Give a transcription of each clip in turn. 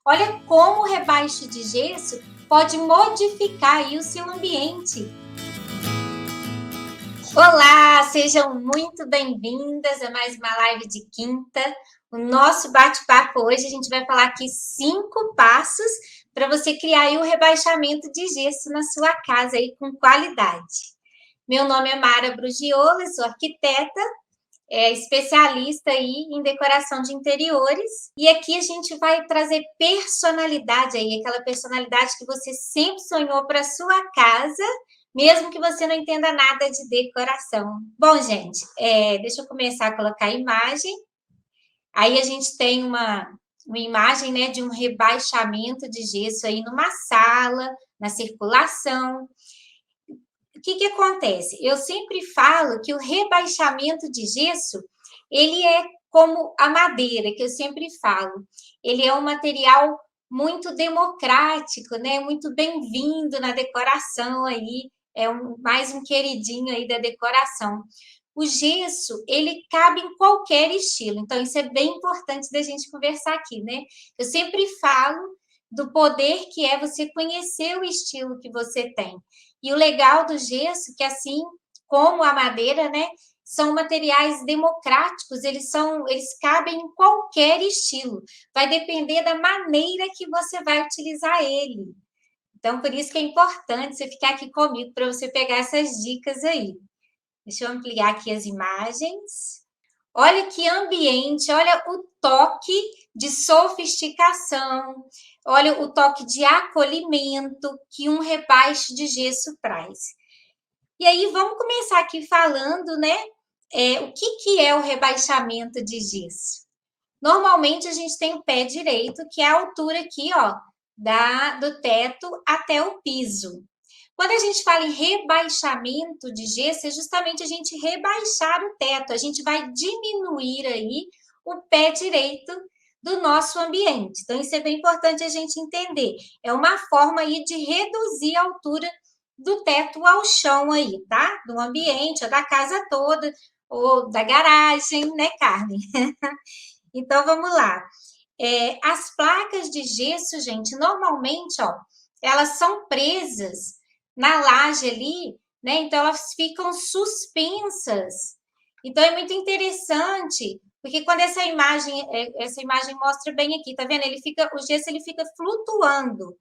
Olha como o rebaixo de gesso pode modificar aí o seu ambiente. Olá, sejam muito bem-vindas a mais uma live de quinta. O nosso bate-papo hoje, a gente vai falar aqui 5 passos para você criar aí o rebaixamento de gesso na sua casa aí com qualidade. Meu nome é Mara Brugiola, sou arquiteta, especialista aí em decoração de interiores. E aqui a gente vai trazer personalidade aí, aquela personalidade que você sempre sonhou para sua casa, mesmo que você não entenda nada de decoração. Bom, gente, deixa eu começar a colocar a imagem. Aí a gente tem uma imagem, né, de um rebaixamento de gesso aí numa sala, na circulação. O que acontece? Eu sempre falo que o rebaixamento de gesso, ele é como a madeira, que eu sempre falo. Ele é um material muito democrático, né? Muito bem-vindo na decoração aí, mais um queridinho aí da decoração. O gesso, ele cabe em qualquer estilo, então isso é bem importante da gente conversar aqui, né? Eu sempre falo do poder que é você conhecer o estilo que você tem. E o legal do gesso, que assim como a madeira, né, são materiais democráticos, eles cabem em qualquer estilo. Vai depender da maneira que você vai utilizar ele. Então, por isso que é importante você ficar aqui comigo para você pegar essas dicas aí. Deixa eu ampliar aqui as imagens. Olha que ambiente, olha o toque de sofisticação, olha o toque de acolhimento que um rebaixo de gesso traz. E aí, vamos começar aqui falando, né? O que é o rebaixamento de gesso? Normalmente, a gente tem o pé direito, que é a altura aqui, ó, do teto até o piso. Quando a gente fala em rebaixamento de gesso, é justamente a gente rebaixar o teto, a gente vai diminuir aí o pé direito do nosso ambiente. Então, isso é bem importante a gente entender. É uma forma aí de reduzir a altura do teto ao chão aí, tá? Do ambiente, ou da casa toda, ou da garagem, né, Carmen? Então, vamos lá. As placas de gesso, gente, normalmente, ó, elas são presas na laje ali, né? Então, elas ficam suspensas. Então, é muito interessante, porque quando essa imagem mostra bem aqui, tá vendo? O gesso ele fica flutuando,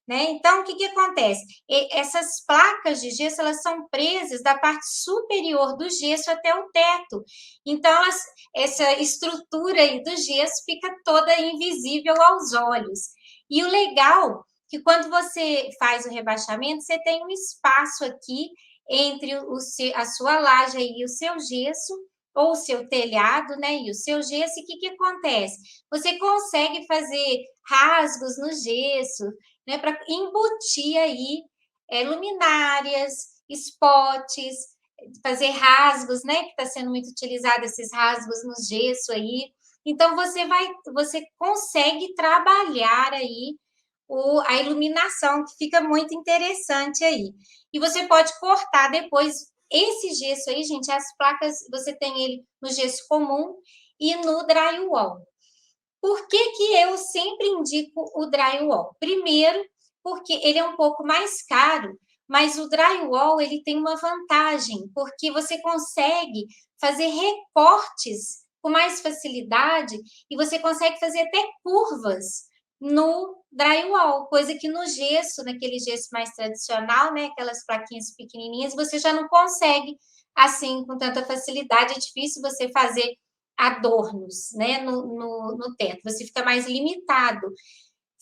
né? Então, o que acontece? Essas placas de gesso, elas são presas da parte superior do gesso até o teto. Então, essa estrutura aí do gesso fica toda invisível aos olhos. E o legal é que quando você faz o rebaixamento, você tem um espaço aqui entre a sua laje e o seu gesso, ou o seu telhado, né, e o seu gesso. E o que acontece? Você consegue fazer rasgos no gesso, né, para embutir aí luminárias, spots, fazer rasgos, né, que está sendo muito utilizado esses rasgos no gesso aí. Então, você consegue trabalhar aí a iluminação, que fica muito interessante aí. E você pode cortar depois esse gesso aí, gente, as placas, você tem ele no gesso comum e no drywall. Por que eu sempre indico o drywall? Primeiro, porque ele é um pouco mais caro, mas o drywall ele tem uma vantagem, porque você consegue fazer recortes com mais facilidade e você consegue fazer até curvas no drywall, coisa que no gesso, naquele gesso mais tradicional, né, aquelas plaquinhas pequenininhas, você já não consegue assim com tanta facilidade. É difícil você fazer adornos, né, no teto, você fica mais limitado.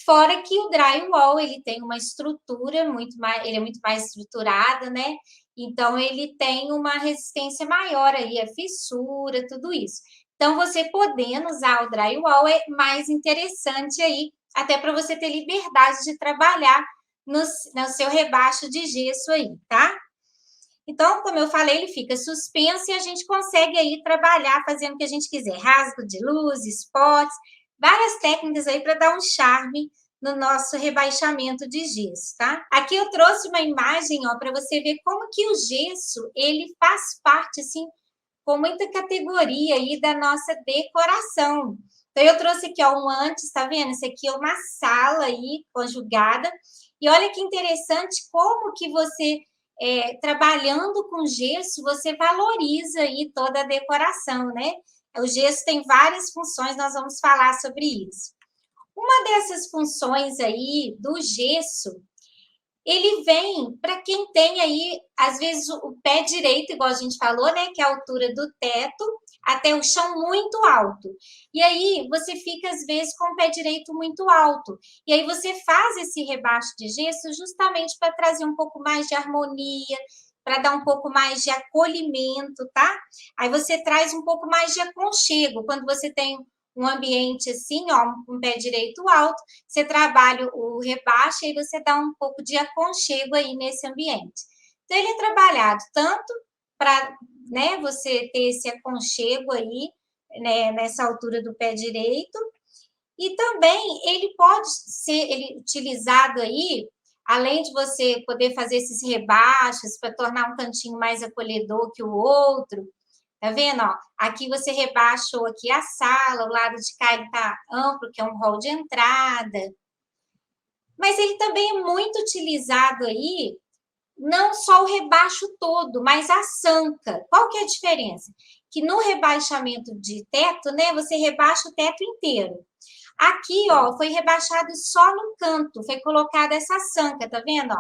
Fora que o drywall, ele tem uma estrutura ele é muito mais estruturado, né? Então, ele tem uma resistência maior aí, a fissura, tudo isso. Então, você podendo usar o drywall é mais interessante aí, até para você ter liberdade de trabalhar no seu rebaixo de gesso aí, tá? Então, como eu falei, ele fica suspenso e a gente consegue aí trabalhar fazendo o que a gente quiser. Rasgo de luz, spots, várias técnicas aí para dar um charme no nosso rebaixamento de gesso, tá? Aqui eu trouxe uma imagem, ó, para você ver como que o gesso, ele faz parte, assim, com muita categoria aí da nossa decoração. Então, eu trouxe aqui, ó, um antes, tá vendo? Isso aqui é uma sala aí, conjugada. E olha que interessante como que você, trabalhando com gesso, você valoriza aí toda a decoração, né? O gesso tem várias funções, nós vamos falar sobre isso. Uma dessas funções aí do gesso, ele vem para quem tem aí, às vezes, o pé direito, igual a gente falou, né? Que é a altura do teto até o chão muito alto. E aí você fica, às vezes, com o pé direito muito alto. E aí você faz esse rebaixo de gesso justamente para trazer um pouco mais de harmonia, para dar um pouco mais de acolhimento, tá? Aí você traz um pouco mais de aconchego. Quando você tem um ambiente assim, ó, um pé direito alto, você trabalha o rebaixo e você dá um pouco de aconchego aí nesse ambiente. Então, ele é trabalhado tanto para, né, você ter esse aconchego aí, né, nessa altura do pé direito, e também ele pode ser utilizado aí, além de você poder fazer esses rebaixos para tornar um cantinho mais acolhedor que o outro. Tá vendo, ó? Aqui você rebaixou aqui a sala, o lado de cá ele tá amplo, que é um hall de entrada. Mas ele também é muito utilizado aí, não só o rebaixo todo, mas a sanca. Qual que é a diferença? Que no rebaixamento de teto, né, você rebaixa o teto inteiro. Aqui, ó, foi rebaixado só no canto, foi colocada essa sanca, tá vendo, ó?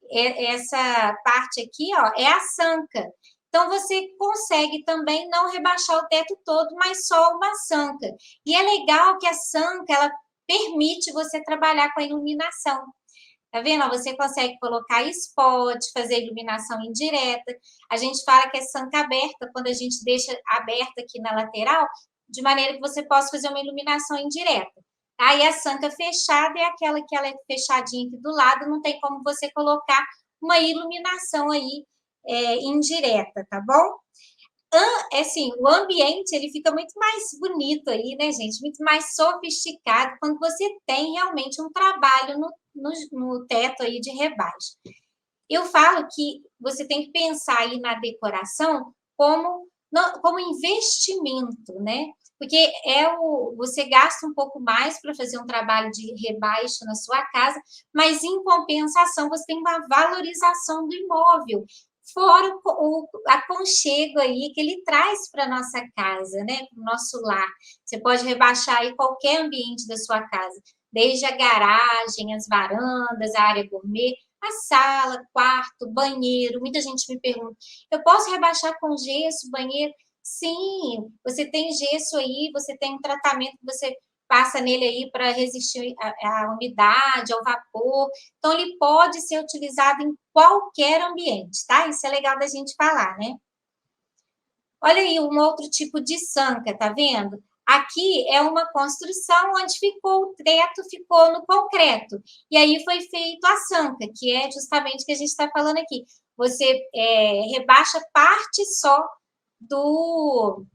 Essa parte aqui, ó, é a sanca. Então, você consegue também não rebaixar o teto todo, mas só uma sanca. E é legal que a sanca, ela permite você trabalhar com a iluminação. Tá vendo? Você consegue colocar spot, fazer iluminação indireta. A gente fala que é sanca aberta, quando a gente deixa aberta aqui na lateral, de maneira que você possa fazer uma iluminação indireta. Tá? E a sanca fechada é aquela que ela é fechadinha aqui do lado, não tem como você colocar uma iluminação aí indireta, tá bom? Assim, o ambiente ele fica muito mais bonito aí, né, gente? Muito mais sofisticado quando você tem realmente um trabalho no teto aí de rebaixo. Eu falo que você tem que pensar aí na decoração como investimento, né? Porque você gasta um pouco mais para fazer um trabalho de rebaixo na sua casa, mas em compensação você tem uma valorização do imóvel, fora o aconchego aí que ele traz para a nossa casa, né? Para o nosso lar. Você pode rebaixar aí qualquer ambiente da sua casa, desde a garagem, as varandas, a área gourmet, a sala, quarto, banheiro. Muita gente me pergunta: eu posso rebaixar com gesso, banheiro? Sim, você tem gesso aí, você tem um tratamento que você passa nele aí para resistir à umidade, ao vapor. Então, ele pode ser utilizado em qualquer ambiente, tá? Isso é legal da gente falar, né? Olha aí um outro tipo de sanca, tá vendo? Aqui é uma construção onde o teto ficou no concreto. E aí foi feito a sanca, que é justamente o que a gente está falando aqui. Você rebaixa parte só do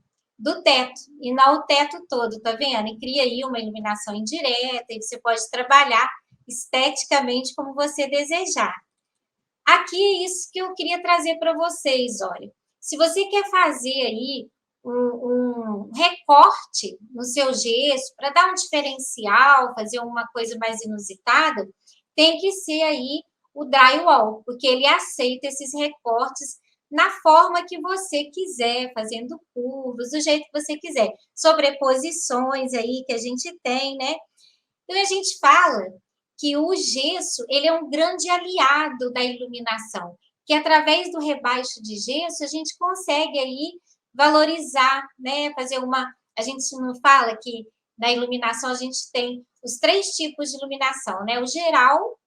teto, e não o teto todo, tá vendo? E cria aí uma iluminação indireta, e você pode trabalhar esteticamente como você desejar. Aqui é isso que eu queria trazer para vocês, olha. Se você quer fazer aí um recorte no seu gesso para dar um diferencial, fazer uma coisa mais inusitada, tem que ser aí o drywall, porque ele aceita esses recortes na forma que você quiser, fazendo curvas, do jeito que você quiser. Sobreposições aí que a gente tem, né? Então, a gente fala que o gesso ele é um grande aliado da iluminação, que através do rebaixo de gesso a gente consegue aí valorizar, né? Fazer uma... A gente não fala que na iluminação a gente tem os 3 tipos de iluminação, né? O geral,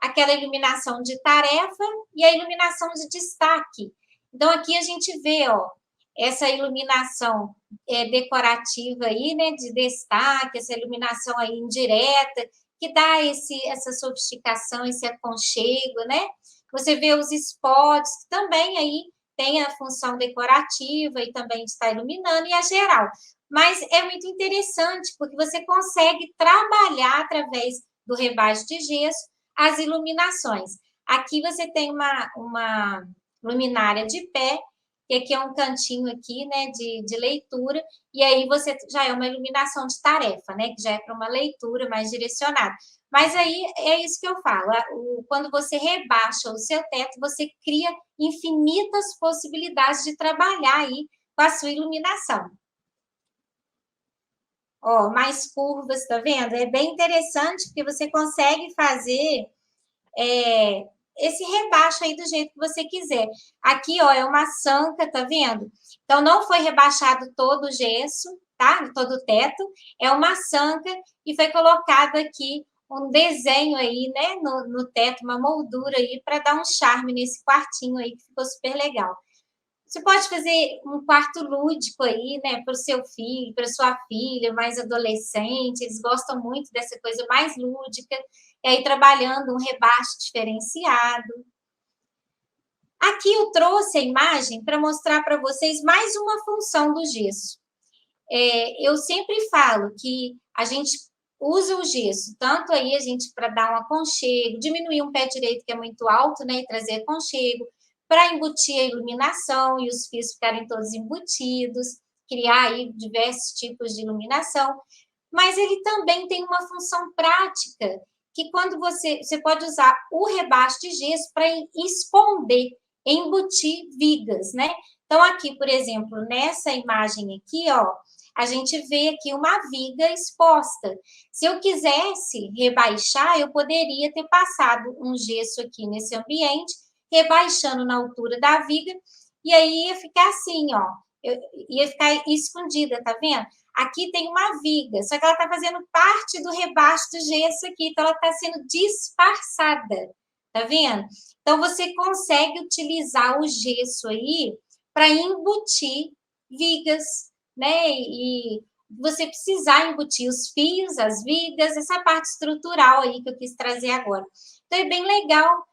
aquela iluminação de tarefa e a iluminação de destaque. Então, aqui a gente vê, ó, essa iluminação decorativa aí, né, de destaque, essa iluminação aí indireta, que dá essa sofisticação, esse aconchego, né? Você vê os spots, que também aí tem a função decorativa e também de estar iluminando, e a geral. Mas é muito interessante, porque você consegue trabalhar através do rebaixo de gesso as iluminações. Aqui você tem uma luminária de pé, e aqui é um cantinho aqui, né, de leitura, e aí você já é uma iluminação de tarefa, né, que já é para uma leitura mais direcionada. Mas aí é isso que eu falo, quando você rebaixa o seu teto, você cria infinitas possibilidades de trabalhar aí com a sua iluminação. Ó, mais curvas, tá vendo? É bem interessante porque você consegue fazer esse rebaixo aí do jeito que você quiser. Aqui, ó, é uma sanca, tá vendo? Então, não foi rebaixado todo o gesso, tá? Todo o teto. É uma sanca e foi colocado aqui um desenho aí, né, no teto, uma moldura aí, para dar um charme nesse quartinho aí, que ficou super legal. Você pode fazer um quarto lúdico aí, né, para o seu filho, para sua filha, mais adolescente, eles gostam muito dessa coisa mais lúdica, e aí trabalhando um rebaixo diferenciado. Aqui eu trouxe a imagem para mostrar para vocês mais uma função do gesso. Eu sempre falo que a gente usa o gesso, tanto aí a gente para dar um aconchego, diminuir um pé direito que é muito alto, né, e trazer aconchego, para embutir a iluminação e os fios ficarem todos embutidos, criar aí diversos tipos de iluminação, mas ele também tem uma função prática, que quando você pode usar o rebaixo de gesso para esconder, embutir vigas, né? Então, aqui, por exemplo, nessa imagem aqui, ó, a gente vê aqui uma viga exposta. Se eu quisesse rebaixar, eu poderia ter passado um gesso aqui nesse ambiente, rebaixando na altura da viga, e aí ia ficar assim, ó, ia ficar escondida, tá vendo? Aqui tem uma viga, só que ela está fazendo parte do rebaixo do gesso aqui, então ela está sendo disfarçada, tá vendo? Então, você consegue utilizar o gesso aí para embutir vigas, né? E você precisar embutir os fios, as vigas, essa parte estrutural aí que eu quis trazer agora. Então, é bem legal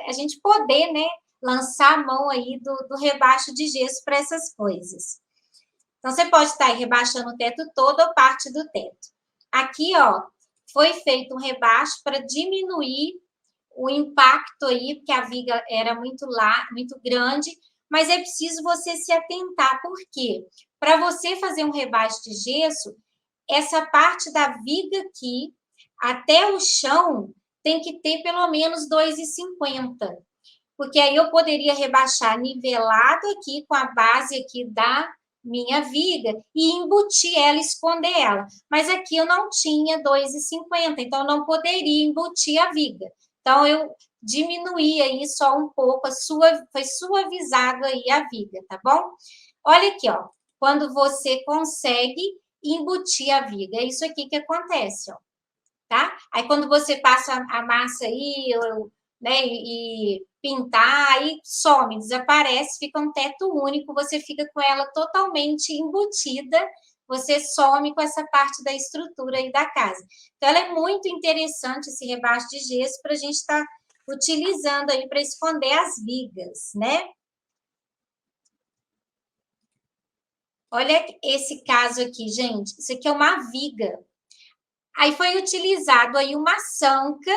a gente poder, né, lançar a mão aí do rebaixo de gesso para essas coisas. Então, você pode estar aí rebaixando o teto todo ou parte do teto. Aqui, ó, foi feito um rebaixo para diminuir o impacto aí, porque a viga era muito grande, mas é preciso você se atentar. Por quê? Para você fazer um rebaixo de gesso, essa parte da viga aqui até o chão tem que ter pelo menos 2,50, porque aí eu poderia rebaixar nivelado aqui com a base aqui da minha viga e embutir ela, esconder ela. Mas aqui eu não tinha 2,50, então eu não poderia embutir a viga. Então, eu diminuí aí só um pouco, foi suavizado aí a viga, tá bom? Olha aqui, ó, quando você consegue embutir a viga, é isso aqui que acontece, ó, tá? Aí, quando você passa a massa aí, né, e pintar, aí some, desaparece, fica um teto único, você fica com ela totalmente embutida, você some com essa parte da estrutura aí da casa. Então, ela é muito interessante, esse rebaixo de gesso, para a gente estar utilizando aí para esconder as vigas, né? Olha esse caso aqui, gente. Isso aqui é uma viga. Aí foi utilizado aí uma sanca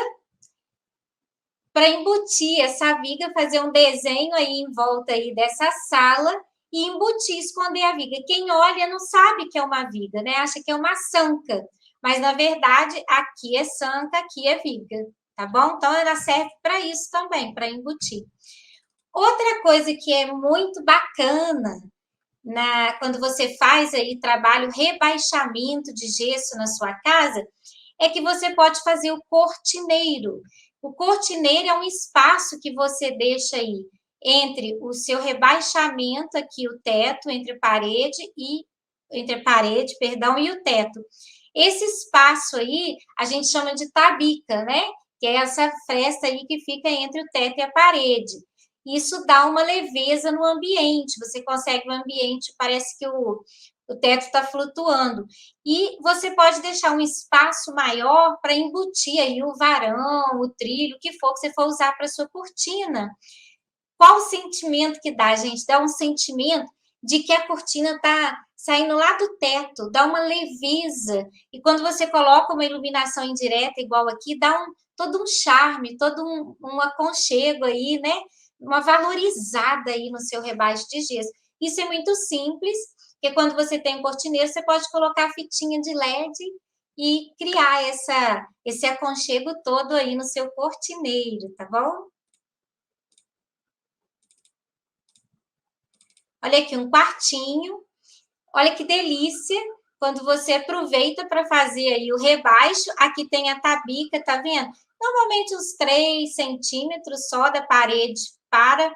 para embutir essa viga, fazer um desenho aí em volta aí dessa sala e embutir, esconder a viga. Quem olha não sabe que é uma viga, né? Acha que é uma sanca, mas na verdade aqui é sanca, aqui é viga, tá bom? Então ela serve para isso também, para embutir. Outra coisa que é muito bacana quando você faz aí trabalho rebaixamento de gesso na sua casa, é que você pode fazer o cortineiro. O cortineiro é um espaço que você deixa aí entre o seu rebaixamento aqui, o teto, entre a parede, perdão, e o teto. Esse espaço aí, a gente chama de tabica, né? Que é essa fresta aí que fica entre o teto e a parede. Isso dá uma leveza no ambiente, você consegue um ambiente, parece que o teto está flutuando. E você pode deixar um espaço maior para embutir aí o varão, o trilho, o que for que você for usar para sua cortina. Qual o sentimento que dá, gente? Dá um sentimento de que a cortina está saindo lá do teto, dá uma leveza. E quando você coloca uma iluminação indireta, igual aqui, dá todo um charme, todo um aconchego aí, né? uma valorizada aí no seu rebaixo de gesso. Isso é muito simples, porque quando você tem um cortineiro, você pode colocar a fitinha de LED e criar esse aconchego todo aí no seu cortineiro, tá bom? Olha aqui, um quartinho. Olha que delícia quando você aproveita para fazer aí o rebaixo. Aqui tem a tabica, tá vendo? Normalmente uns 3 centímetros só da parede para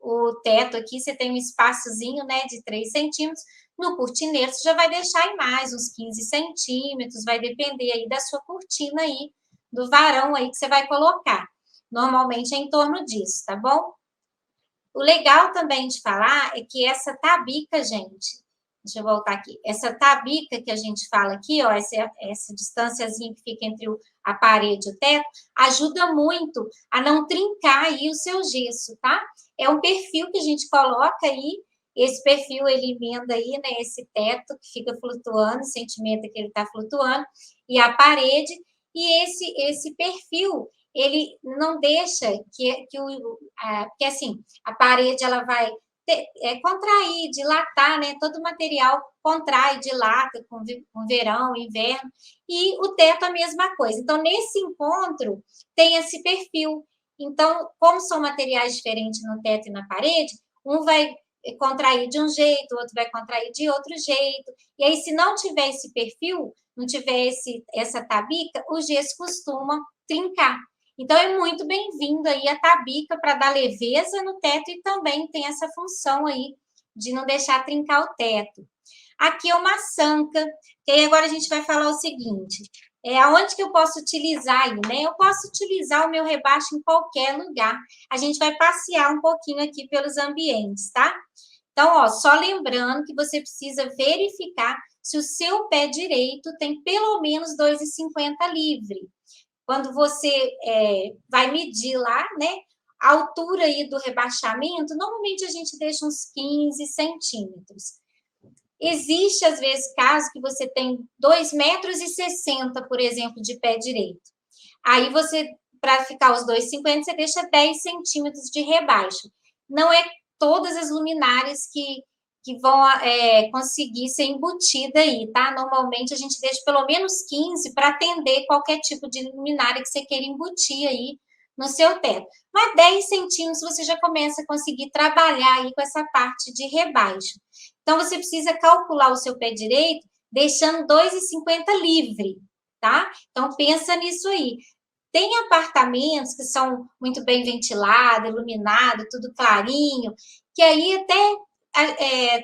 o teto aqui. Você tem um espaçozinho, né, de 3 centímetros. No cortineiro, você já vai deixar em mais uns 15 centímetros. Vai depender aí da sua cortina aí, do varão aí que você vai colocar. Normalmente é em torno disso, tá bom? O legal também de falar é que essa tabica, gente, deixa eu voltar aqui, essa tabica que a gente fala aqui, ó, essa distânciazinha que fica entre a parede e o teto, ajuda muito a não trincar aí o seu gesso, tá? É um perfil que a gente coloca aí, esse perfil ele emenda aí, né, esse teto que fica flutuando, o sentimento que ele está flutuando, e a parede, e esse perfil, ele não deixa porque assim, a parede ela vai contrair, dilatar, né? Todo o material contrai, dilata com verão, inverno, e o teto a mesma coisa. Então, nesse encontro, tem esse perfil. Então, como são materiais diferentes no teto e na parede, um vai contrair de um jeito, o outro vai contrair de outro jeito. E aí, se não tiver esse perfil, não tiver essa tabica, o gesso costuma trincar. Então, é muito bem-vindo aí a tabica para dar leveza no teto e também tem essa função aí de não deixar trincar o teto. Aqui é uma sanca, e aí agora a gente vai falar o seguinte, aonde que eu posso utilizar aí, né? Eu posso utilizar o meu rebaixo em qualquer lugar. A gente vai passear um pouquinho aqui pelos ambientes, tá? Então, ó, só lembrando que você precisa verificar se o seu pé direito tem pelo menos 2,50 livre. Quando você vai medir lá, né, a altura aí do rebaixamento, normalmente a gente deixa uns 15 centímetros. Existe, às vezes, caso que você tem 2,60 metros, por exemplo, de pé direito. Aí você, para ficar os 2,50, você deixa 10 centímetros de rebaixo. Não é todas as luminárias que vão conseguir ser embutida aí, tá? Normalmente a gente deixa pelo menos 15 para atender qualquer tipo de luminária que você queira embutir aí no seu teto. Mas 10 centímetros você já começa a conseguir trabalhar aí com essa parte de rebaixo. Então, você precisa calcular o seu pé direito deixando 2,50 livre, tá? Então, pensa nisso aí. Tem apartamentos que são muito bem ventilados, iluminados, tudo clarinho, que aí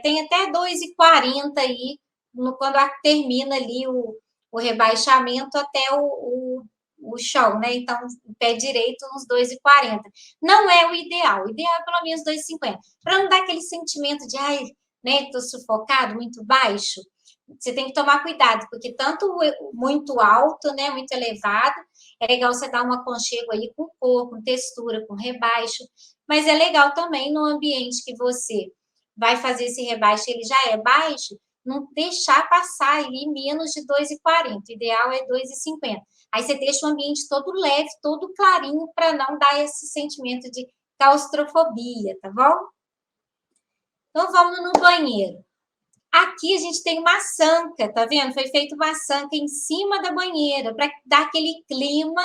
tem até 2,40 aí, quando termina ali o rebaixamento até o chão, né? Então, o pé direito, uns 2,40. Não é o ideal é pelo menos 2,50, para não dar aquele sentimento de, ai, né, tô sufocado, muito baixo. Você tem que tomar cuidado, porque tanto muito alto, né, muito elevado, é legal você dar um aconchego aí com cor, com textura, com rebaixo, mas é legal também no ambiente que você vai fazer esse rebaixo, ele já é baixo, não deixar passar ali menos de 2,40, o ideal é 2,50. Aí você deixa o ambiente todo leve, todo clarinho, para não dar esse sentimento de claustrofobia, tá bom? Então, vamos no banheiro. Aqui a gente tem uma sanca, tá vendo? Foi feita uma sanca em cima da banheira para dar aquele clima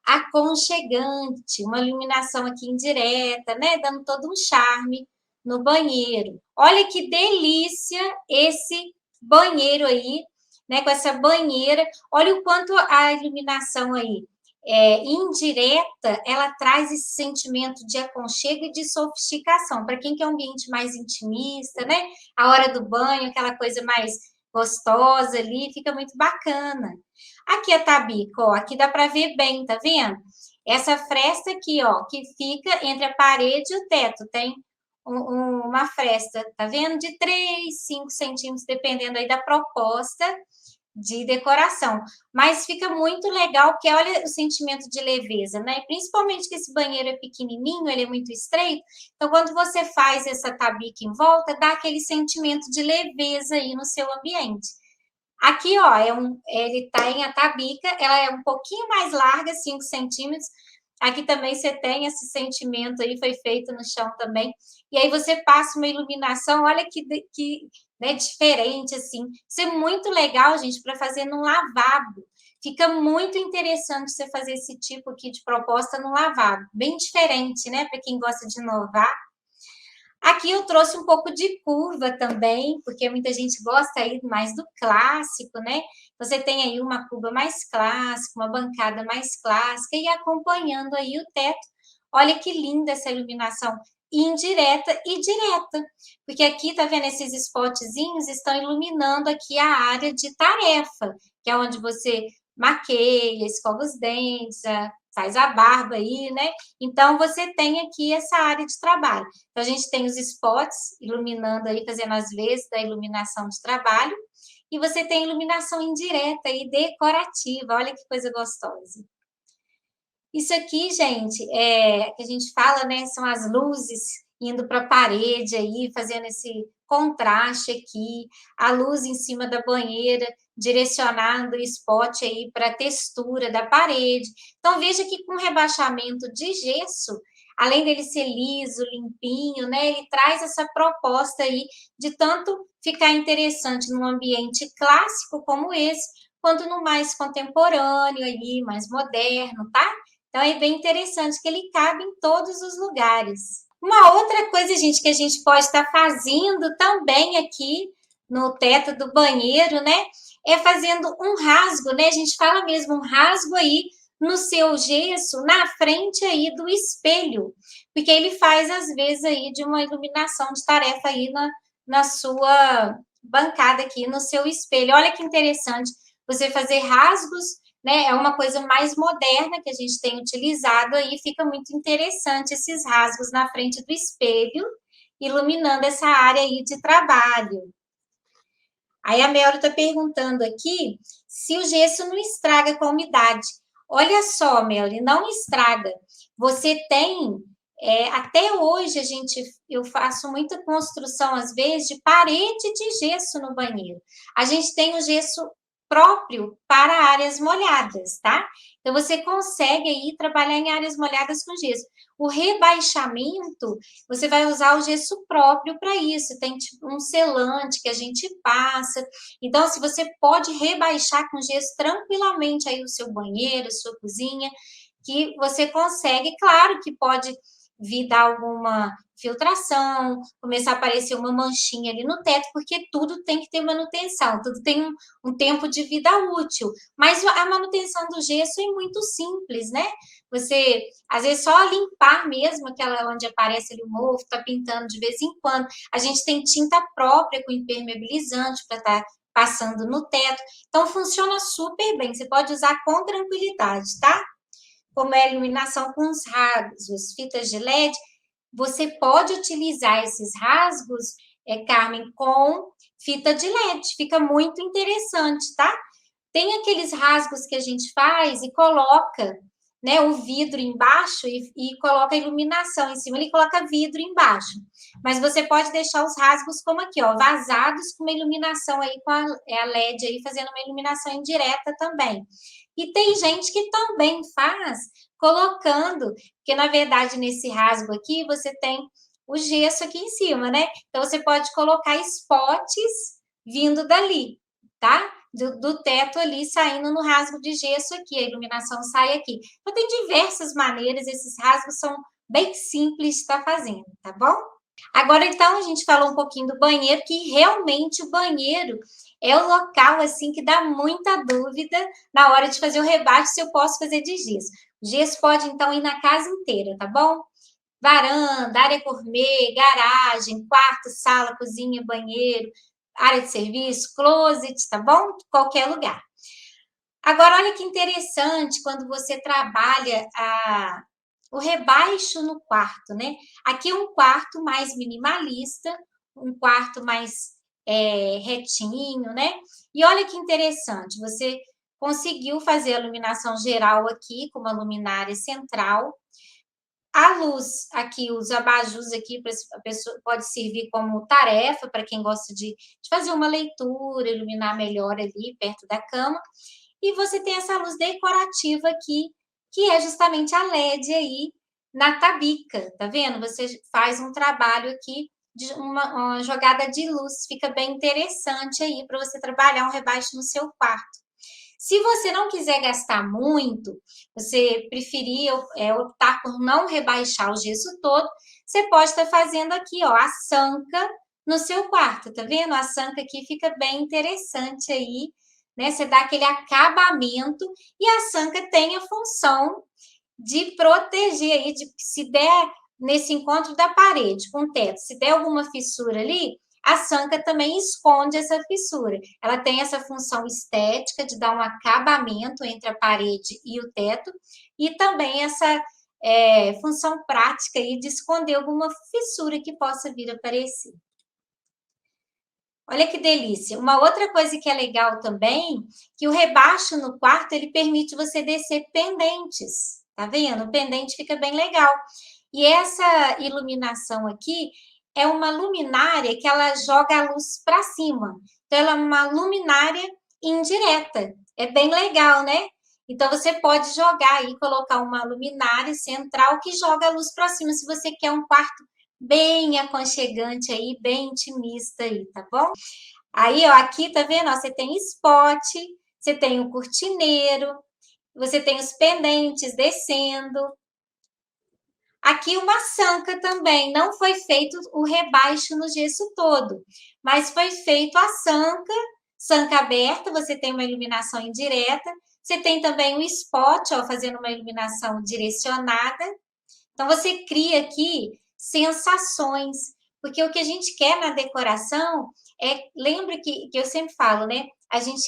aconchegante, uma iluminação aqui indireta, né? Dando todo um charme no banheiro. Olha que delícia esse banheiro aí, né? Com essa banheira. Olha o quanto a iluminação aí indireta, ela traz esse sentimento de aconchego e de sofisticação. Para quem quer um ambiente mais intimista, né? A hora do banho, aquela coisa mais gostosa ali, fica muito bacana. Aqui a tabica, ó, aqui dá para ver bem, tá vendo? Essa fresta aqui, ó, que fica entre a parede e o teto, tem uma fresta, tá vendo? De 3, 5 centímetros, dependendo aí da proposta de decoração, mas fica muito legal, porque olha o sentimento de leveza, né? Principalmente que esse banheiro é pequenininho, ele é muito estreito, então quando você faz essa tabica em volta, dá aquele sentimento de leveza aí no seu ambiente. Aqui, ó, ele tá em a tabica, ela é um pouquinho mais larga, 5 centímetros, Aqui também você tem esse sentimento aí, foi feito no chão também. E aí você passa uma iluminação, olha que né, diferente, assim. Isso é muito legal, gente, para fazer no lavabo. Fica muito interessante você fazer esse tipo aqui de proposta no lavabo. Bem diferente, né? Para quem gosta de inovar. Aqui eu trouxe um pouco de curva também, porque muita gente gosta aí mais do clássico, né? Você tem aí uma curva mais clássica, uma bancada mais clássica e acompanhando aí o teto. Olha que linda essa iluminação indireta e direta, porque aqui tá vendo esses spotzinhos estão iluminando aqui a área de tarefa, que é onde você maqueia, escova os dentes, faz a barba aí, né? Então você tem aqui essa área de trabalho. Então, a gente tem os spots iluminando aí, fazendo as vezes da iluminação de trabalho. E você tem iluminação indireta e decorativa. Olha que coisa gostosa. Isso aqui, gente, que a gente fala, né? São as luzes indo para a parede aí, fazendo esse contraste aqui. A luz em cima da banheira, direcionando o spot aí para a textura da parede. Então, veja que com rebaixamento de gesso, além dele ser liso, limpinho, né? Ele traz essa proposta aí de tanto ficar interessante num ambiente clássico como esse, quanto no mais contemporâneo aí, mais moderno, tá? Então, é bem interessante que ele cabe em todos os lugares. Uma outra coisa, gente, que a gente pode estar fazendo também aqui no teto do banheiro, né? É fazendo um rasgo, né? A gente fala mesmo um rasgo aí no seu gesso, na frente aí do espelho. Porque ele faz, às vezes, aí de uma iluminação de tarefa aí na sua bancada aqui, no seu espelho. Olha que interessante você fazer rasgos, né? É uma coisa mais moderna que a gente tem utilizado aí, fica muito interessante esses rasgos na frente do espelho, iluminando essa área aí de trabalho. Aí a Melro está perguntando aqui se o gesso não estraga com a umidade. Olha só, Melro, não estraga. Você tem, até hoje eu faço muita construção, às vezes, de parede de gesso no banheiro. A gente tem o gesso próprio para áreas molhadas, tá? Então, você consegue aí trabalhar em áreas molhadas com gesso. O rebaixamento, você vai usar o gesso próprio para isso. Tem tipo um selante que a gente passa. Então, se você pode rebaixar com gesso tranquilamente aí o seu banheiro, sua cozinha, que você consegue, claro que pode vir dar alguma filtração, começar a aparecer uma manchinha ali no teto, porque tudo tem que ter manutenção, tudo tem um tempo de vida útil. Mas a manutenção do gesso é muito simples, né? Você, às vezes, só limpar mesmo aquela onde aparece ali o mofo, tá pintando de vez em quando. A gente tem tinta própria com impermeabilizante para estar passando no teto. Então, funciona super bem. Você pode usar com tranquilidade, tá? Como é a iluminação com os rasgos, fitas de LED, você pode utilizar esses rasgos, Carmen, com fita de LED. Fica muito interessante, tá? Tem aqueles rasgos que a gente faz e coloca, né, o vidro embaixo e coloca a iluminação em cima. Ele coloca vidro embaixo. Mas você pode deixar os rasgos como aqui, ó, vazados com uma iluminação aí, com a LED aí, fazendo uma iluminação indireta também. E tem gente que também faz colocando, porque na verdade nesse rasgo aqui você tem o gesso aqui em cima, né? Então você pode colocar spots vindo dali, tá? Do teto ali saindo no rasgo de gesso aqui, a iluminação sai aqui. Então tem diversas maneiras, esses rasgos são bem simples de estar fazendo, tá bom? Agora, então, a gente falou um pouquinho do banheiro, que realmente o banheiro é o local, assim, que dá muita dúvida na hora de fazer o rebate, se eu posso fazer de gesso. O gesso pode, então, ir na casa inteira, tá bom? Varanda, área gourmet, garagem, quarto, sala, cozinha, banheiro, área de serviço, closet, tá bom? Qualquer lugar. Agora, olha que interessante quando você trabalha o rebaixo no quarto, né? Aqui é um quarto mais minimalista, um quarto mais retinho, né? E olha que interessante, você conseguiu fazer a iluminação geral aqui, com uma luminária central. A luz aqui, os abajus aqui, a pessoa pode servir como tarefa para quem gosta de fazer uma leitura, iluminar melhor ali perto da cama. E você tem essa luz decorativa aqui que é justamente a LED aí na tabica, tá vendo? Você faz um trabalho aqui de uma jogada de luz, fica bem interessante aí para você trabalhar um rebaixo no seu quarto. Se você não quiser gastar muito, você preferir optar por não rebaixar o gesso todo, você pode estar fazendo aqui, ó, a sanca no seu quarto, tá vendo? A sanca aqui fica bem interessante aí, né? Você dá aquele acabamento e a sanca tem a função de proteger aí, de se der nesse encontro da parede com o teto, se der alguma fissura ali, a sanca também esconde essa fissura. Ela tem essa função estética de dar um acabamento entre a parede e o teto, e também essa função prática aí de esconder alguma fissura que possa vir a aparecer. Olha que delícia. Uma outra coisa que é legal também, que o rebaixo no quarto, ele permite você descer pendentes. Tá vendo? O pendente fica bem legal. E essa iluminação aqui é uma luminária que ela joga a luz para cima. Então, ela é uma luminária indireta. É bem legal, né? Então, você pode jogar aí, colocar uma luminária central que joga a luz para cima, se você quer um quarto bem aconchegante aí, bem intimista aí, tá bom? Aí, ó, aqui, tá vendo? Ó, você tem spot, você tem o cortineiro, você tem os pendentes descendo. Aqui uma sanca também, não foi feito o rebaixo no gesso todo, mas foi feito a sanca, sanca aberta, você tem uma iluminação indireta, você tem também o spot, ó, fazendo uma iluminação direcionada. Então, você cria aqui sensações, porque o que a gente quer na decoração lembra que eu sempre falo, né? A gente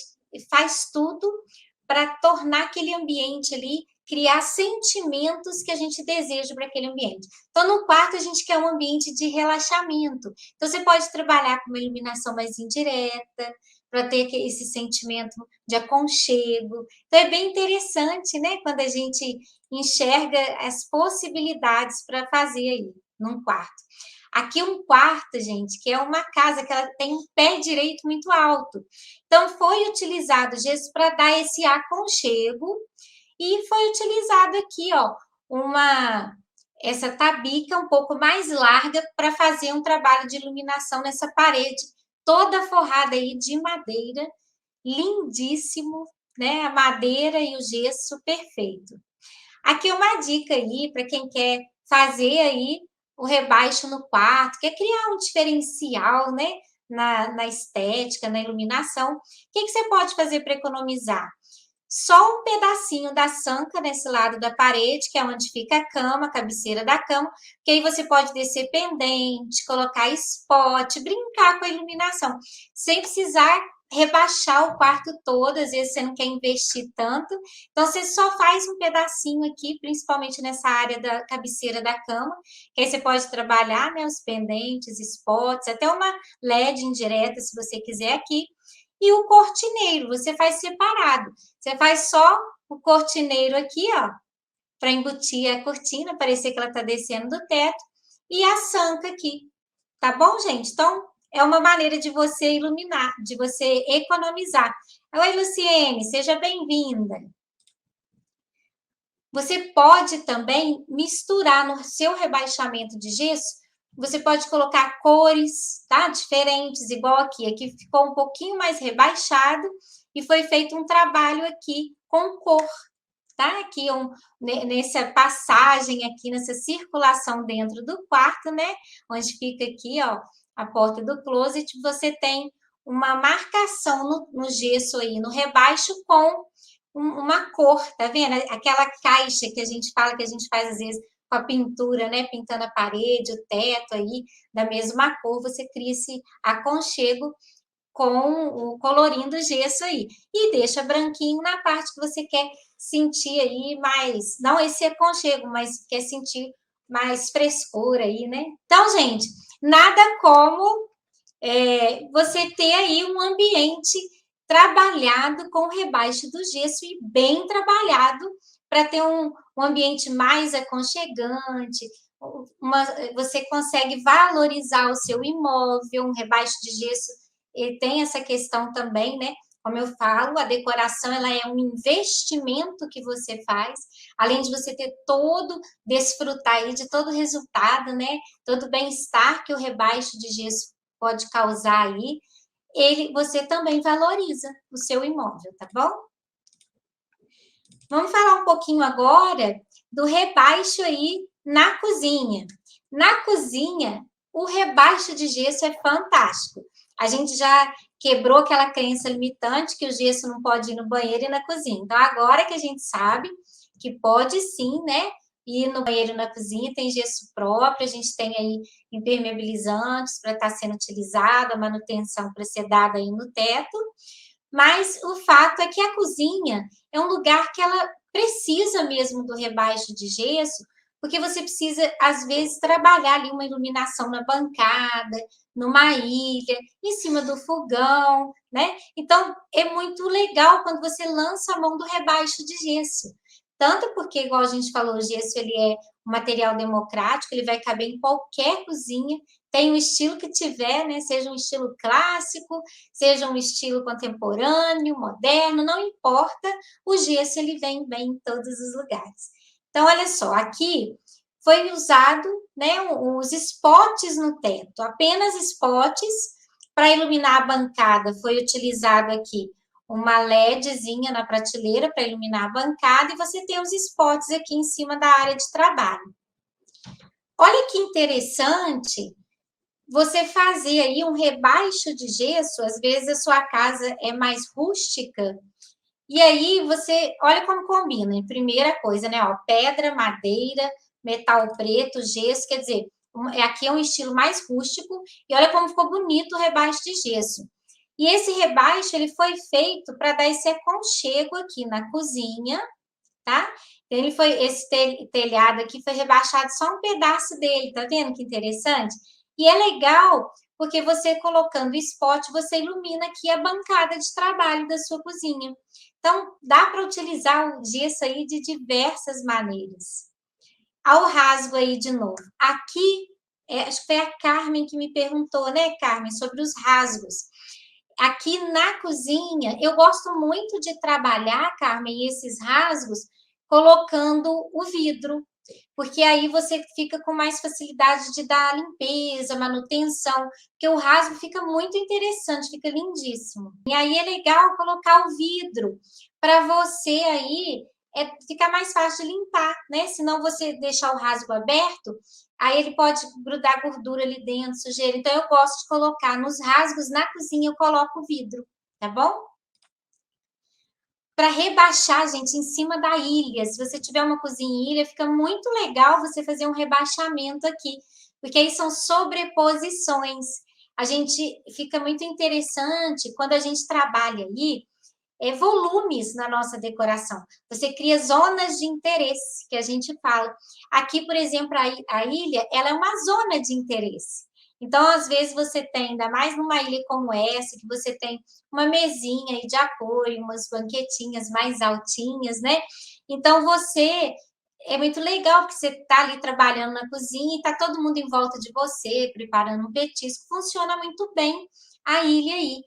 faz tudo para tornar aquele ambiente ali, criar sentimentos que a gente deseja para aquele ambiente. Então, no quarto, a gente quer um ambiente de relaxamento. Então, você pode trabalhar com uma iluminação mais indireta, para ter esse sentimento de aconchego. Então, é bem interessante, né? Quando a gente enxerga as possibilidades para fazer aí num quarto. Aqui um quarto, gente, que é uma casa que ela tem um pé direito muito alto. Então, foi utilizado gesso para dar esse aconchego e foi utilizado aqui, ó, essa tabica um pouco mais larga para fazer um trabalho de iluminação nessa parede toda forrada aí de madeira, lindíssimo, né? A madeira e o gesso perfeito. Aqui uma dica aí para quem quer fazer aí o rebaixo no quarto, quer criar um diferencial, né? Na estética, na iluminação. O que você pode fazer para economizar? Só um pedacinho da sanca nesse lado da parede, que é onde fica a cama, a cabeceira da cama, que aí você pode descer pendente, colocar spot, brincar com a iluminação, sem precisar rebaixar o quarto todo, às vezes você não quer investir tanto, então você só faz um pedacinho aqui, principalmente nessa área da cabeceira da cama, que aí você pode trabalhar, né, os pendentes, spots, até uma LED indireta, se você quiser aqui, e o cortineiro, você faz separado. Você faz só o cortineiro aqui, ó, para embutir a cortina, parecer que ela está descendo do teto, e a sanca aqui. Tá bom, gente? Então, é uma maneira de você iluminar, de você economizar. Oi, Luciene, seja bem-vinda. Você pode também misturar no seu rebaixamento de gesso, você pode colocar cores, tá? Diferentes, igual aqui. Aqui ficou um pouquinho mais rebaixado e foi feito um trabalho aqui com cor, tá? Aqui nessa passagem aqui, nessa circulação dentro do quarto, né? Onde fica aqui, ó, a porta do closet, você tem uma marcação no gesso aí, no rebaixo com uma cor, tá vendo? Aquela caixa que a gente fala que a gente faz às vezes com a pintura, né? Pintando a parede, o teto aí, da mesma cor, você cria esse aconchego com o colorinho do gesso aí. E deixa branquinho na parte que você quer sentir aí mais, não esse aconchego, mas quer sentir mais frescura aí, né? Então, gente, nada como você ter aí um ambiente trabalhado com rebaixo do gesso e bem trabalhado para ter um ambiente mais aconchegante, você consegue valorizar o seu imóvel, um rebaixo de gesso ele tem essa questão também, né, Como eu falo, a decoração ela é um investimento que você faz, além de você ter todo, desfrutar aí de todo o resultado, né? Todo o bem-estar que o rebaixo de gesso pode causar aí, você também valoriza o seu imóvel, tá bom? Vamos falar um pouquinho agora do rebaixo aí na cozinha. Na cozinha, o rebaixo de gesso é fantástico. A gente já quebrou aquela crença limitante que o gesso não pode ir no banheiro e na cozinha. Então, agora que a gente sabe que pode sim, né? Ir no banheiro e na cozinha, tem gesso próprio, a gente tem aí impermeabilizantes para estar sendo utilizado, a manutenção para ser dada aí no teto. Mas o fato é que a cozinha é um lugar que ela precisa mesmo do rebaixo de gesso, porque você precisa, às vezes, trabalhar ali uma iluminação na bancada, numa ilha, em cima do fogão, né? Então, é muito legal quando você lança a mão do rebaixo de gesso. Tanto porque, igual a gente falou, o gesso ele é um material democrático, ele vai caber em qualquer cozinha, tem o estilo que tiver, né? Seja um estilo clássico, seja um estilo contemporâneo, moderno, não importa, o gesso ele vem bem em todos os lugares. Então, olha só, aqui foi usado, né, os spots no teto, apenas spots para iluminar a bancada. Foi utilizado aqui uma LEDzinha na prateleira para iluminar a bancada e você tem os spots aqui em cima da área de trabalho. Olha que interessante você fazer aí um rebaixo de gesso, às vezes a sua casa é mais rústica, e aí você, olha como combina, primeira coisa, né, ó, pedra, madeira, metal preto, gesso, quer dizer, aqui é um estilo mais rústico, e olha como ficou bonito o rebaixo de gesso. E esse rebaixo, ele foi feito para dar esse aconchego aqui na cozinha, tá? Ele foi, esse telhado aqui foi rebaixado só um pedaço dele, tá vendo que interessante? E é legal porque você colocando o spot, você ilumina aqui a bancada de trabalho da sua cozinha. Então, dá para utilizar o gesso aí de diversas maneiras. Ao rasgo aí de novo. Aqui, acho que foi a Carmen que me perguntou, né, Carmen, sobre os rasgos. Aqui na cozinha, eu gosto muito de trabalhar, Carmen, esses rasgos colocando o vidro, porque aí você fica com mais facilidade de dar a limpeza, manutenção, porque o rasgo fica muito interessante, fica lindíssimo. E aí é legal colocar o vidro para você aí ficar mais fácil de limpar, né? Se não você deixar o rasgo aberto, aí ele pode grudar gordura ali dentro, sujeira. Então eu gosto de colocar nos rasgos na cozinha, eu coloco o vidro, tá bom? Para rebaixar, gente, em cima da ilha. Se você tiver uma cozinha em ilha, fica muito legal você fazer um rebaixamento aqui, porque aí são sobreposições. A gente fica muito interessante quando a gente trabalha aí, volumes na nossa decoração. Você cria zonas de interesse, que a gente fala. Aqui, por exemplo, a ilha, ela é uma zona de interesse. Então, às vezes, você tem, ainda mais numa ilha como essa, que você tem uma mesinha aí de apoio, umas banquetinhas mais altinhas, né? Então, é muito legal que você está ali trabalhando na cozinha e está todo mundo em volta de você, preparando um petisco. Funciona muito bem a ilha aí.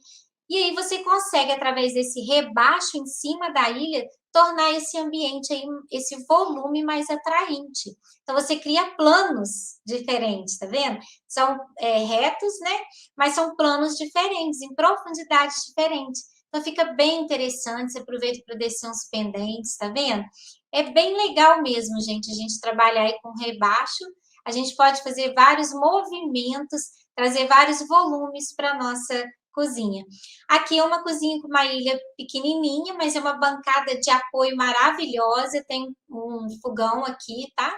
E aí você consegue, através desse rebaixo em cima da ilha, tornar esse ambiente aí, esse volume mais atraente. Então, você cria planos diferentes, tá vendo? São retos, né? Mas são planos diferentes, em profundidades diferentes. Então, fica bem interessante, você aproveita para descer uns pendentes, tá vendo? É bem legal mesmo, gente, a gente trabalhar aí com rebaixo. A gente pode fazer vários movimentos, trazer vários volumes para a nossa cozinha. Aqui é uma cozinha com uma ilha pequenininha, mas é uma bancada de apoio maravilhosa, tem um fogão aqui, tá?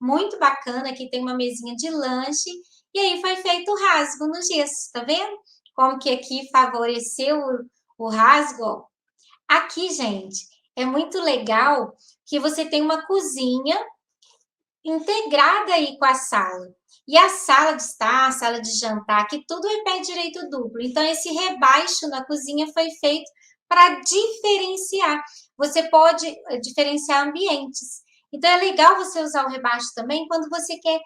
Muito bacana, aqui tem uma mesinha de lanche, e aí foi feito o rasgo no gesso, tá vendo? Como que aqui favoreceu o rasgo, ó. Aqui, gente, é muito legal que você tem uma cozinha integrada aí com a sala. E a sala de estar, a sala de jantar, que tudo é pé direito duplo. Então, esse rebaixo na cozinha foi feito para diferenciar. Você pode diferenciar ambientes. Então, é legal você usar o rebaixo também quando você quer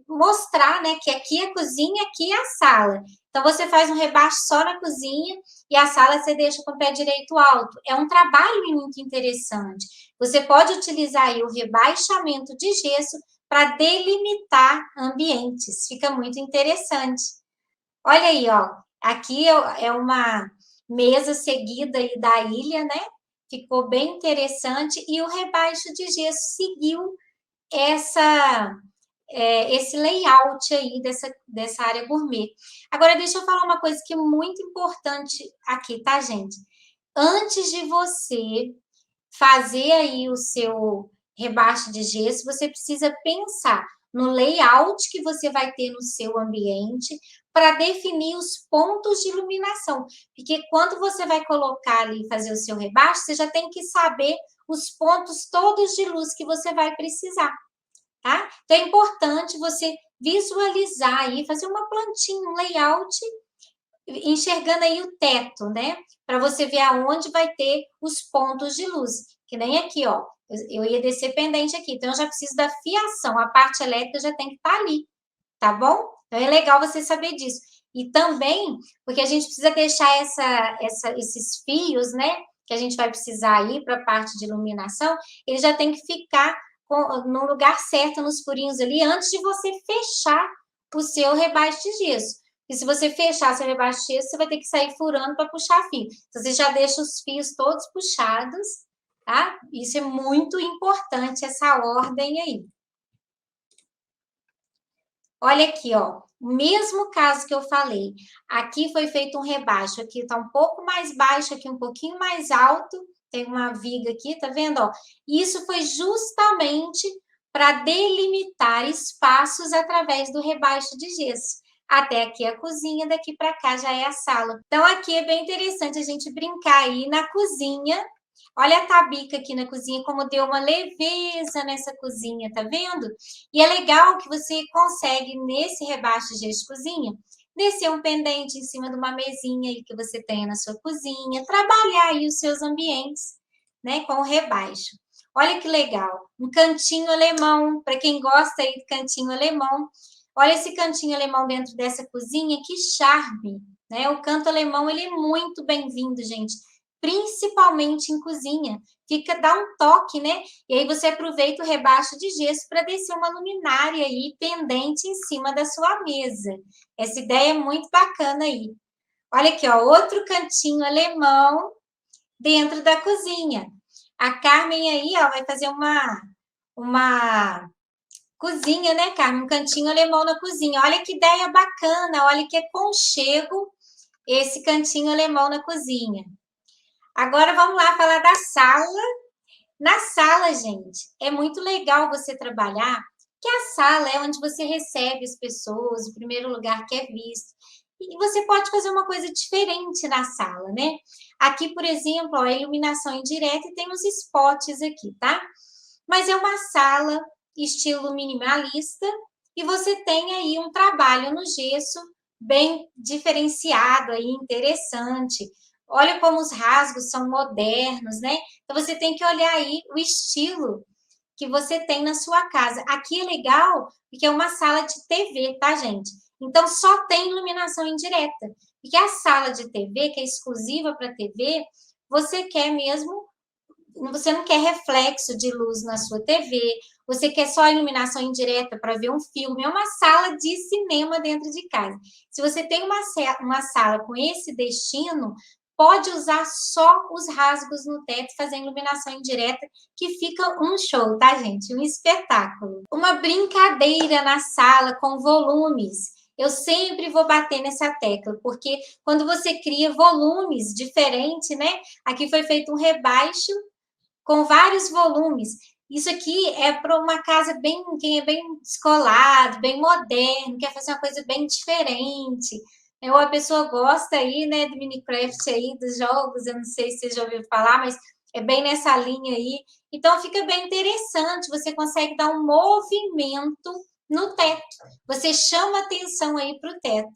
mostrar, né, que aqui é a cozinha, aqui é a sala. Então, você faz um rebaixo só na cozinha e a sala você deixa com o pé direito alto. É um trabalho muito interessante. Você pode utilizar aí o rebaixamento de gesso para delimitar ambientes. Fica muito interessante. Olha aí, ó. Aqui é uma mesa seguida aí da ilha, né? Ficou bem interessante. E o rebaixo de gesso seguiu essa esse layout aí dessa área gourmet. Agora, deixa eu falar uma coisa que é muito importante aqui, tá, gente? Antes de você fazer aí o seu rebaixo de gesso, você precisa pensar no layout que você vai ter no seu ambiente para definir os pontos de iluminação. Porque quando você vai colocar ali, fazer o seu rebaixo, você já tem que saber os pontos todos de luz que você vai precisar. Tá? Então, é importante você visualizar aí, fazer uma plantinha, um layout, enxergando aí o teto, né? Para você ver aonde vai ter os pontos de luz. Que nem aqui, ó. Eu ia descer pendente aqui, então eu já preciso da fiação. A parte elétrica já tem que estar ali, tá bom? Então, é legal você saber disso. E também, porque a gente precisa deixar esses fios, né? Que a gente vai precisar aí para a parte de iluminação, ele já tem que ficar no lugar certo, nos furinhos ali, antes de você fechar o seu rebaixo de gesso. E se você fechar seu rebaixo de gesso, você vai ter que sair furando para puxar fio. Então, você já deixa os fios todos puxados, tá? Isso é muito importante, essa ordem aí. Olha aqui, ó, o mesmo caso que eu falei. Aqui foi feito um rebaixo, aqui tá um pouco mais baixo, aqui um pouquinho mais alto. Tem uma viga aqui, tá vendo, ó? Isso foi justamente para delimitar espaços através do rebaixo de gesso. Até aqui a cozinha, daqui para cá já é a sala. Então, aqui é bem interessante a gente brincar aí na cozinha. Olha a tabica aqui na cozinha, como deu uma leveza nessa cozinha, tá vendo? E é legal que você consegue, nesse rebaixo de gesso de cozinha, descer um pendente em cima de uma mesinha aí que você tenha na sua cozinha, trabalhar aí os seus ambientes, né, com o rebaixo. Olha que legal, um cantinho alemão, para quem gosta aí do cantinho alemão. Olha esse cantinho alemão dentro dessa cozinha, que charme, né? O canto alemão, ele é muito bem-vindo, gente, principalmente em cozinha. Dá um toque, né? E aí você aproveita o rebaixo de gesso para descer uma luminária aí pendente em cima da sua mesa. Essa ideia é muito bacana aí. Olha aqui, ó, outro cantinho alemão dentro da cozinha. A Carmen aí, ó, vai fazer uma cozinha, né, Carmen? Um cantinho alemão na cozinha. Olha que ideia bacana, olha que aconchego esse cantinho alemão na cozinha. Agora vamos lá falar da sala. Na sala, gente, é muito legal você trabalhar, que a sala é onde você recebe as pessoas, o primeiro lugar que é visto. E você pode fazer uma coisa diferente na sala, né? Aqui, por exemplo, ó, a iluminação indireta e tem os spots aqui, tá? Mas é uma sala estilo minimalista e você tem aí um trabalho no gesso bem diferenciado aí, interessante. Olha como os rasgos são modernos, né? Então você tem que olhar aí o estilo que você tem na sua casa. Aqui é legal porque é uma sala de TV, tá, gente? Então só tem iluminação indireta. Porque a sala de TV, que é exclusiva para TV, você quer mesmo, você não quer reflexo de luz na sua TV, você quer só iluminação indireta para ver um filme, é uma sala de cinema dentro de casa. Se você tem uma sala com esse destino, pode usar só os rasgos no teto, fazer iluminação indireta, que fica um show, tá, gente? Um espetáculo. Uma brincadeira na sala com volumes. Eu sempre vou bater nessa tecla, porque quando você cria volumes diferentes, né? Aqui foi feito um rebaixo com vários volumes. Isso aqui é para uma casa bem, quem é bem descolado, bem moderno, quer fazer uma coisa bem diferente. Ou a pessoa gosta aí, né, do Minecraft aí, dos jogos, eu não sei se você já ouviu falar, mas é bem nessa linha aí. Então fica bem interessante, você consegue dar um movimento no teto. Você chama atenção aí para o teto.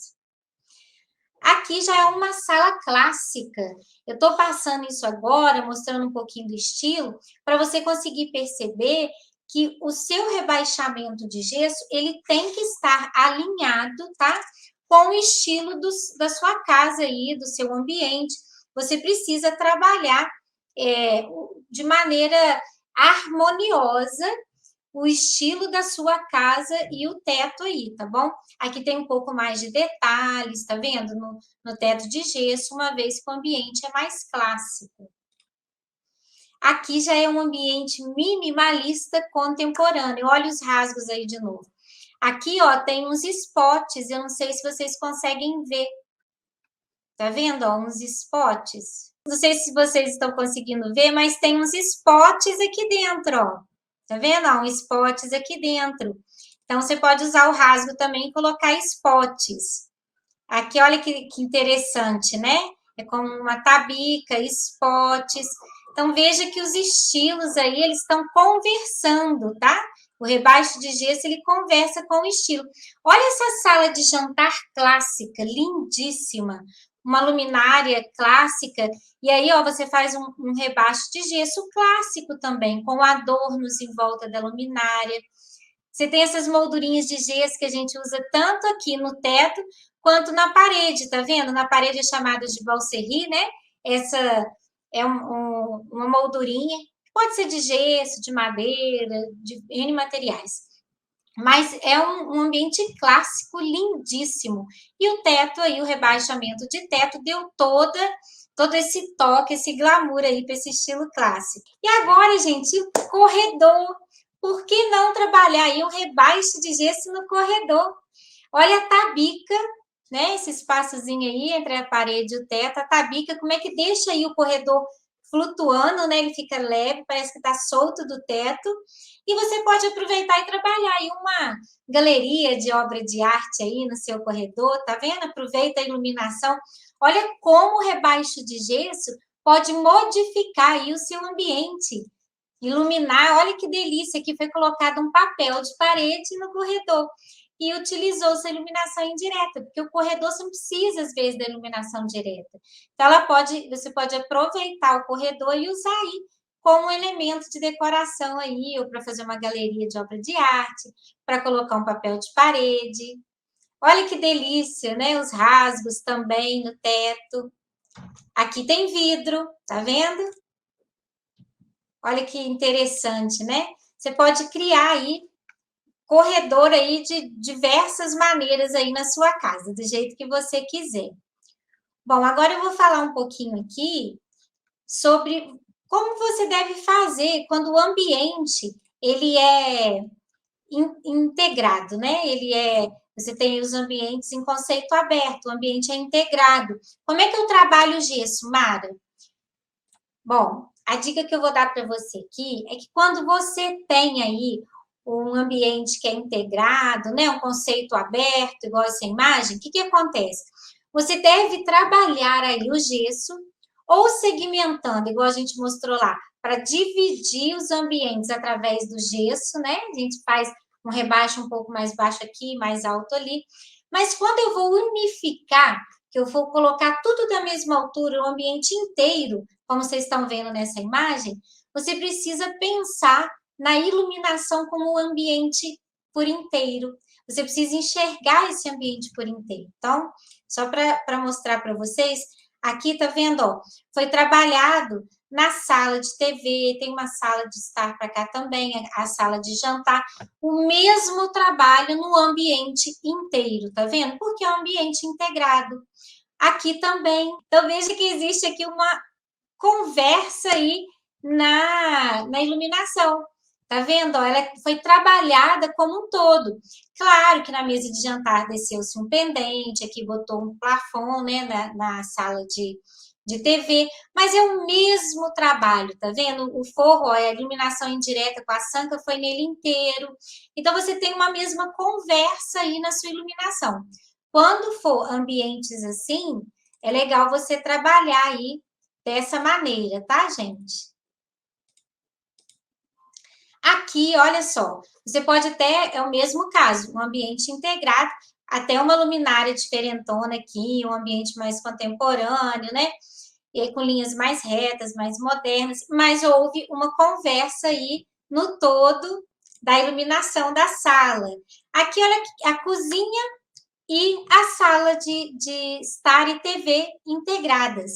Aqui já é uma sala clássica. Eu estou passando isso agora, mostrando um pouquinho do estilo, para você conseguir perceber que o seu rebaixamento de gesso, ele tem que estar alinhado, tá? Com o estilo da sua casa aí, do seu ambiente. Você precisa trabalhar de maneira harmoniosa o estilo da sua casa e o teto aí, tá bom? Aqui tem um pouco mais de detalhes, tá vendo? No teto de gesso, uma vez que o ambiente é mais clássico. Aqui já é um ambiente minimalista contemporâneo. Olha os rasgos aí de novo. Aqui, ó, tem uns spots, eu não sei se vocês conseguem ver. Tá vendo, ó, uns spots? Não sei se vocês estão conseguindo ver, mas tem uns spots aqui dentro, ó. Tá vendo? Ó, uns spots aqui dentro. Então, você pode usar o rasgo também e colocar spots. Aqui, olha que interessante, né? É como uma tabica, spots. Então, veja que os estilos aí, eles estão conversando, tá? O rebaixo de gesso, ele conversa com o estilo. Olha essa sala de jantar clássica, lindíssima. Uma luminária clássica. E aí, ó, você faz um rebaixo de gesso clássico também, com adornos em volta da luminária. Você tem essas moldurinhas de gesso que a gente usa tanto aqui no teto, quanto na parede, tá vendo? Na parede é chamada de balserie, né? Essa é uma moldurinha, pode ser de gesso, de madeira, de N materiais. Mas é um ambiente clássico lindíssimo. E o teto aí, o rebaixamento de teto, deu todo esse toque, esse glamour aí para esse estilo clássico. E agora, gente, o corredor. Por que não trabalhar aí um rebaixo de gesso no corredor? Olha a tabica, né? Esse espaçozinho aí entre a parede e o teto, a tabica, como é que deixa aí o corredor flutuando, né? Ele fica leve, parece que está solto do teto. E você pode aproveitar e trabalhar aí uma galeria de obra de arte aí no seu corredor, tá vendo? Aproveita a iluminação. Olha como o rebaixo de gesso pode modificar aí o seu ambiente. Iluminar, olha que delícia, aqui foi colocado um papel de parede no corredor e utilizou-se a iluminação indireta, porque o corredor você não precisa, às vezes, da iluminação direta. Então, você pode aproveitar o corredor e usar aí como elemento de decoração aí, ou para fazer uma galeria de obra de arte, para colocar um papel de parede. Olha que delícia, né? Os rasgos também no teto. Aqui tem vidro, tá vendo? Olha que interessante, né? Você pode criar aí corredor aí de diversas maneiras aí na sua casa, do jeito que você quiser. Bom, agora eu vou falar um pouquinho aqui sobre como você deve fazer quando o ambiente ele é integrado, né? Você tem os ambientes em conceito aberto, o ambiente é integrado. Como é que eu trabalho o gesso, Mara? Bom, a dica que eu vou dar para você aqui é que quando você tem aí um ambiente que é integrado, né, um conceito aberto, igual essa imagem, o que acontece? Você deve trabalhar aí o gesso ou segmentando, igual a gente mostrou lá, para dividir os ambientes através do gesso, né? A gente faz um rebaixo um pouco mais baixo aqui, mais alto ali. Mas quando eu vou unificar, que eu vou colocar tudo da mesma altura, o ambiente inteiro, como vocês estão vendo nessa imagem, você precisa pensar na iluminação como o ambiente por inteiro. Você precisa enxergar esse ambiente por inteiro. Então, só para mostrar para vocês, aqui tá vendo, ó, foi trabalhado na sala de TV, tem uma sala de estar para cá também, a sala de jantar, o mesmo trabalho no ambiente inteiro, tá vendo? Porque é um ambiente integrado. Aqui também. Então, veja que existe aqui uma conversa aí na iluminação. Tá vendo? Ela foi trabalhada como um todo. Claro que na mesa de jantar desceu-se um pendente, aqui botou um plafond, né, na sala de TV, mas é o mesmo trabalho, tá vendo? O forro, ó, a iluminação indireta com a sanca foi nele inteiro. Então, você tem uma mesma conversa aí na sua iluminação. Quando for ambientes assim, é legal você trabalhar aí dessa maneira, tá, gente? Aqui, olha só, você pode até, é o mesmo caso, um ambiente integrado, até uma luminária diferentona aqui, um ambiente mais contemporâneo, né? E aí com linhas mais retas, mais modernas, mas houve uma conversa aí no todo da iluminação da sala. Aqui, olha a cozinha e a sala de estar e TV integradas.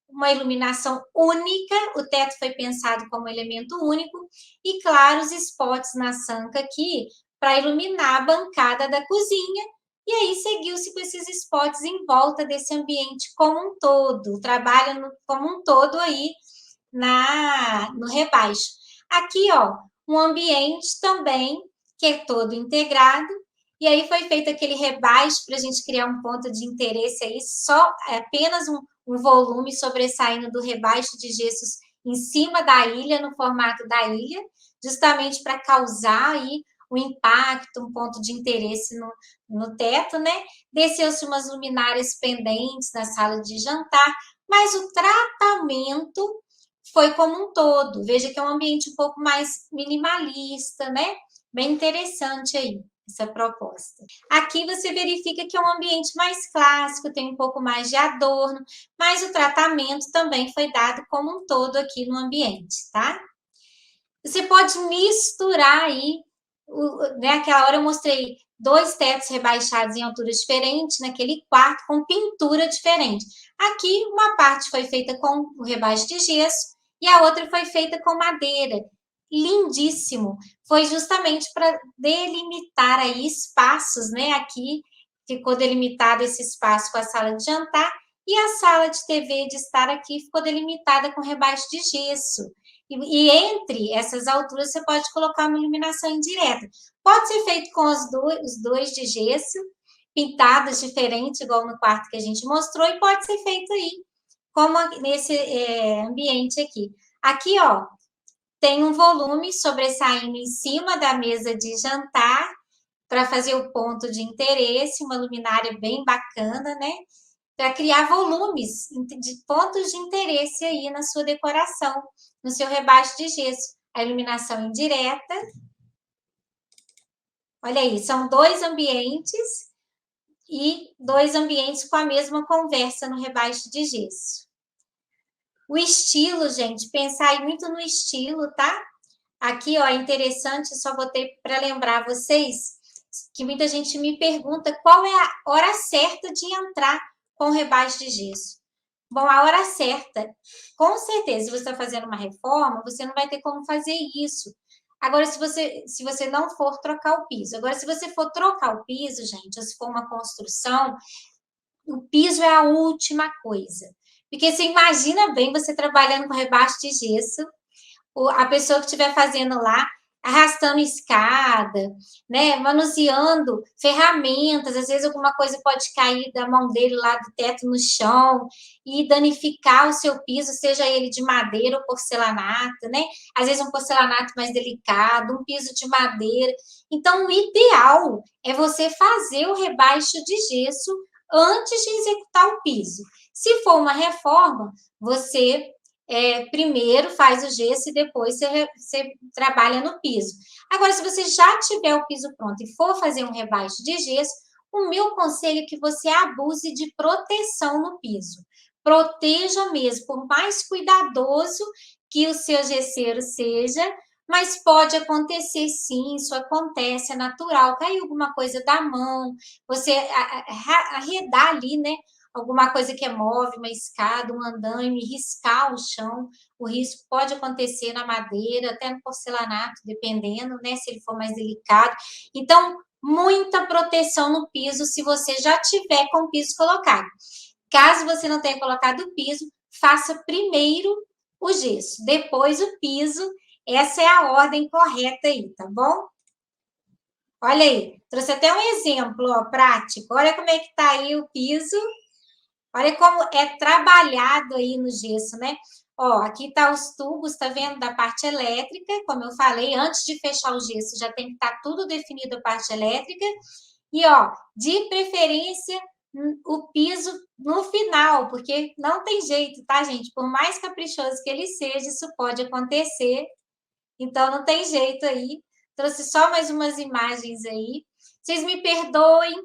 Uma iluminação única, o teto foi pensado como elemento único, e claro, os spots na sanca aqui para iluminar a bancada da cozinha, e aí seguiu-se com esses spots em volta desse ambiente como um todo, trabalho como um todo aí no rebaixo. Aqui, ó, um ambiente também que é todo integrado, e aí foi feito aquele rebaixo para a gente criar um ponto de interesse aí, só apenas um volume sobressaindo do rebaixo de gessos em cima da ilha, no formato da ilha, justamente para causar aí um impacto, um ponto de interesse no teto, né? Desceu-se umas luminárias pendentes na sala de jantar, mas o tratamento foi como um todo. Veja que é um ambiente um pouco mais minimalista, né? Bem interessante aí essa proposta. Aqui você verifica que é um ambiente mais clássico, tem um pouco mais de adorno, mas o tratamento também foi dado como um todo aqui no ambiente, tá? Você pode misturar aí, né? Aquela hora eu mostrei 2 tetos rebaixados em alturas diferentes, naquele quarto com pintura diferente. Aqui, uma parte foi feita com o rebaixo de gesso e a outra foi feita com madeira. Lindíssimo. Foi justamente para delimitar aí espaços, né? Aqui ficou delimitado esse espaço com a sala de jantar e a sala de TV de estar aqui ficou delimitada com rebaixo de gesso. E entre essas alturas você pode colocar uma iluminação indireta. Pode ser feito com os dois de gesso, pintados diferentes, igual no quarto que a gente mostrou, e pode ser feito aí, como nesse ambiente aqui. Aqui, ó, tem um volume sobressaindo em cima da mesa de jantar, para fazer o ponto de interesse, uma luminária bem bacana, né? Para criar volumes de pontos de interesse aí na sua decoração, no seu rebaixo de gesso. A iluminação indireta. Olha aí, são 2 ambientes e 2 ambientes com a mesma conversa no rebaixo de gesso. O estilo, gente, pensar muito no estilo, tá? Aqui, ó, é interessante, só botei para lembrar vocês que muita gente me pergunta qual é a hora certa de entrar com rebaixo de gesso. Bom, a hora certa, com certeza, se você está fazendo uma reforma, você não vai ter como fazer isso. Agora, se você não for trocar o piso. Agora, se você for trocar o piso, gente, ou se for uma construção, o piso é a última coisa. Porque você imagina bem você trabalhando com rebaixo de gesso, a pessoa que estiver fazendo lá, arrastando escada, né, manuseando ferramentas, às vezes alguma coisa pode cair da mão dele lá do teto no chão e danificar o seu piso, seja ele de madeira ou porcelanato, né? Às vezes um porcelanato mais delicado, um piso de madeira. Então, o ideal é você fazer o rebaixo de gesso antes de executar o piso. Se for uma reforma, você primeiro faz o gesso e depois você trabalha no piso. Agora, se você já tiver o piso pronto e for fazer um rebaixo de gesso, o meu conselho é que você abuse de proteção no piso. Proteja mesmo, por mais cuidadoso que o seu gesseiro seja, mas pode acontecer sim, isso acontece, é natural, caiu alguma coisa da mão, você arredar ali, né? Alguma coisa que é móvel, uma escada, um andaime, riscar o chão, o risco pode acontecer na madeira, até no porcelanato, dependendo, né, se ele for mais delicado. Então, muita proteção no piso se você já tiver com o piso colocado. Caso você não tenha colocado o piso, faça primeiro o gesso, depois o piso. Essa é a ordem correta aí, tá bom? Olha aí, trouxe até um exemplo, ó, prático. Olha como é que tá aí o piso. Olha como é trabalhado aí no gesso, né? Ó, aqui tá os tubos, tá vendo? Da parte elétrica, como eu falei, antes de fechar o gesso já tem que estar tudo definido a parte elétrica. E, ó, de preferência, o piso no final, porque não tem jeito, tá, gente? Por mais caprichoso que ele seja, isso pode acontecer. Então, não tem jeito aí. Trouxe só mais umas imagens aí. Vocês me perdoem.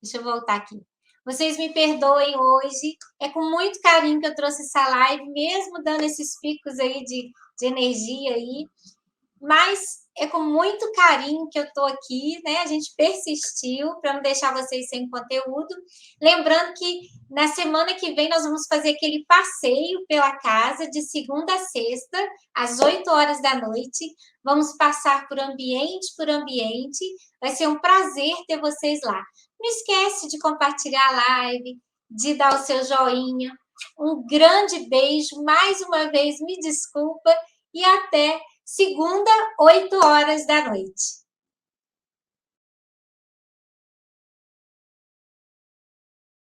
Deixa eu voltar aqui. Vocês me perdoem hoje. É com muito carinho que eu trouxe essa live, mesmo dando esses picos aí de energia aí. Mas é com muito carinho que eu estou aqui, né? A gente persistiu para não deixar vocês sem conteúdo. Lembrando que na semana que vem nós vamos fazer aquele passeio pela casa de segunda a sexta, às 8 horas da noite. Vamos passar por ambiente. Vai ser um prazer ter vocês lá. Não esquece de compartilhar a live, de dar o seu joinha. Um grande beijo. Mais uma vez, me desculpa e até segunda, 8 horas da noite.